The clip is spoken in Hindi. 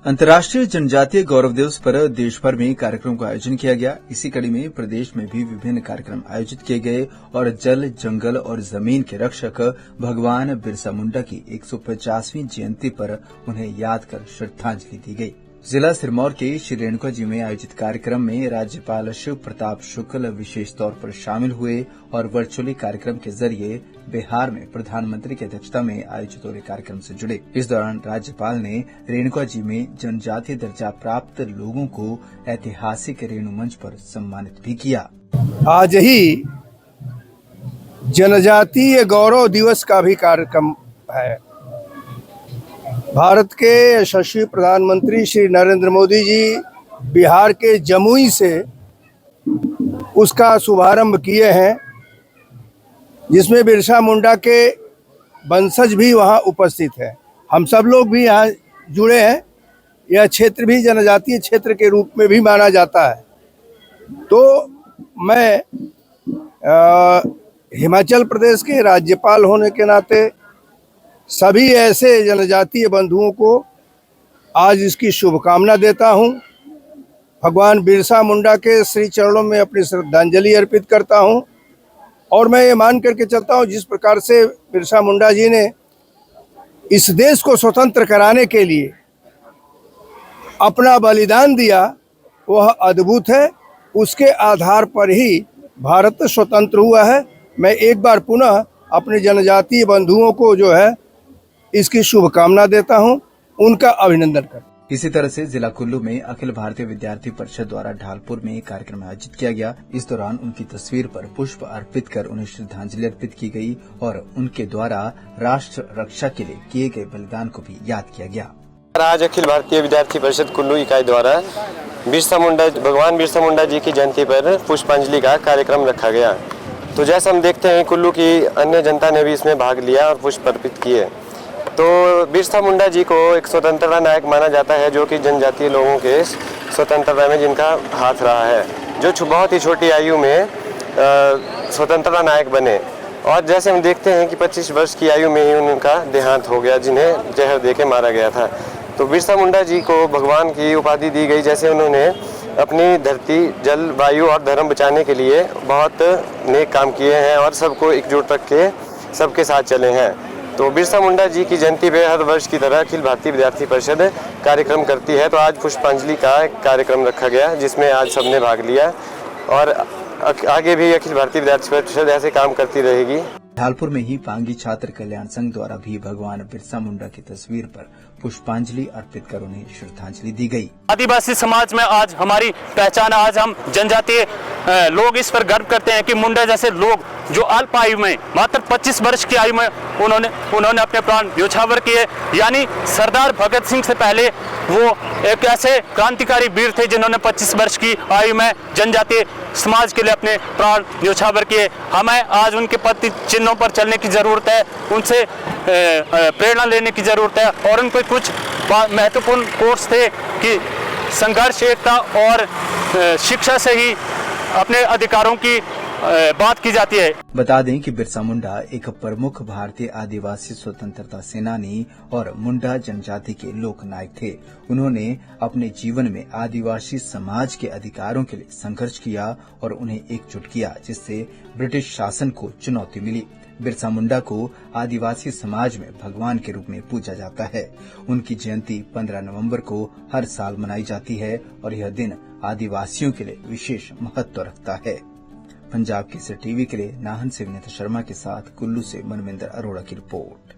अंतर्राष्ट्रीय जनजातीय गौरव दिवस पर देश भर में कार्यक्रमों का आयोजन किया गया। इसी कड़ी में प्रदेश में भी विभिन्न कार्यक्रम आयोजित किए गए और जल, जंगल और जमीन के रक्षक भगवान बिरसा मुंडा की 150वीं जयंती पर उन्हें याद कर श्रद्धांजलि दी गई। जिला सिरमौर के श्री रेणुका जी में आयोजित कार्यक्रम में राज्यपाल शिव प्रताप शुक्ल विशेष तौर पर शामिल हुए और वर्चुअली कार्यक्रम के जरिए बिहार में प्रधानमंत्री की अध्यक्षता में आयोजित हो रहे कार्यक्रम से जुड़े। इस दौरान राज्यपाल ने रेणुका जी में जनजातीय दर्जा प्राप्त लोगों को ऐतिहासिक रेणु मंच पर सम्मानित भी किया। आज ही जनजातीय गौरव दिवस का भी कार्यक्रम है। भारत के यशस्वी प्रधानमंत्री श्री नरेंद्र मोदी जी बिहार के जमुई से उसका शुभारंभ किए हैं, जिसमें बिरसा मुंडा के वंशज भी वहां उपस्थित हैं। हम सब लोग भी यहाँ जुड़े हैं। यह क्षेत्र भी जनजातीय क्षेत्र के रूप में भी माना जाता है। तो मैं हिमाचल प्रदेश के राज्यपाल होने के नाते सभी ऐसे जनजातीय बंधुओं को आज इसकी शुभकामना देता हूं। भगवान बिरसा मुंडा के श्री चरणों में अपनी श्रद्धांजलि अर्पित करता हूं और मैं ये मान करके चलता हूं, जिस प्रकार से बिरसा मुंडा जी ने इस देश को स्वतंत्र कराने के लिए अपना बलिदान दिया, वह अद्भुत है। उसके आधार पर ही भारत स्वतंत्र हुआ है। मैं एक बार पुनः अपने जनजातीय बंधुओं को जो है इसकी शुभकामना देता हूं, उनका अभिनंदन करता। इसी तरह से जिला कुल्लू में अखिल भारतीय विद्यार्थी परिषद द्वारा ढालपुर में एक कार्यक्रम आयोजित किया गया। इस दौरान उनकी तस्वीर पर पुष्प अर्पित कर उन्हें श्रद्धांजलि अर्पित की गई और उनके द्वारा राष्ट्र रक्षा के लिए किए गए बलिदान को भी याद किया गया। आज अखिल भारतीय विद्यार्थी परिषद कुल्लू इकाई द्वारा भगवान बिरसा मुंडा जी की जयंती पर पुष्पांजलि का कार्यक्रम रखा गया। तो जैसा हम देखते हैं, कुल्लू की अन्य जनता ने भी इसमें भाग लिया और पुष्प अर्पित किए। तो बिरसा मुंडा जी को एक स्वतंत्रता नायक माना जाता है, जो कि जनजातीय लोगों के स्वतंत्रता में जिनका हाथ रहा है, जो बहुत ही छोटी आयु में स्वतंत्रता नायक बने। और जैसे हम देखते हैं कि 25 वर्ष की आयु में ही उनका देहांत हो गया, जिन्हें जहर देके मारा गया था। तो बिरसा मुंडा जी को भगवान की उपाधि दी गई, जैसे उन्होंने अपनी धरती, जल, वायु और धर्म बचाने के लिए बहुत नेक काम किए हैं और सबको एकजुट रख के सबके साथ चले हैं। तो बिरसा मुंडा जी की जयंती पे हर वर्ष की तरह अखिल भारतीय विद्यार्थी परिषद कार्यक्रम करती है। तो आज पुष्पांजलि का एक कार्यक्रम रखा गया, जिसमें आज सबने भाग लिया और आगे भी अखिल भारतीय विद्यार्थी परिषद ऐसे काम करती रहेगी। ढालपुर में ही पांगी छात्र कल्याण संघ द्वारा भी भगवान बिरसा मुंडा की तस्वीर पर पुष्पांजलि अर्पित कर उन्हें श्रद्धांजलि दी गई। आदिवासी समाज में आज हमारी पहचान, आज हम जनजातीय लोग इस पर गर्व करते हैं कि मुंडा जैसे लोग जो अल्प आयु में मात्र 25 वर्ष की आयु में उन्होंने अपने प्राण न्योछावर किए। यानी सरदार भगत सिंह से पहले वो एक ऐसे क्रांतिकारी वीर थे जिन्होंने 25 वर्ष की आयु में जनजातीय समाज के लिए अपने प्राण न्योछावर किए। हमें आज उनके प्रति चिन्हों पर चलने की जरूरत है, उनसे प्रेरणा लेने की जरूरत है। और उन पर कुछ महत्वपूर्ण कोर्स थे कि संघर्ष, एकता और शिक्षा से ही अपने अधिकारों की बात की जाती है। बता दें कि बिरसा मुंडा एक प्रमुख भारतीय आदिवासी स्वतंत्रता सेनानी और मुंडा जनजाति के लोक नायक थे। उन्होंने अपने जीवन में आदिवासी समाज के अधिकारों के लिए संघर्ष किया और उन्हें एकजुट किया, जिससे ब्रिटिश शासन को चुनौती मिली। बिरसा मुंडा को आदिवासी समाज में भगवान के रूप में पूजा जाता है। उनकी जयंती 15 नवंबर को हर साल मनाई जाती है और यह दिन आदिवासियों के लिए विशेष महत्व रखता है। पंजाब केसरी टीवी के लिए नाहन से विनीता शर्मा के साथ कुल्लू से मनविंदर अरोड़ा की रिपोर्ट।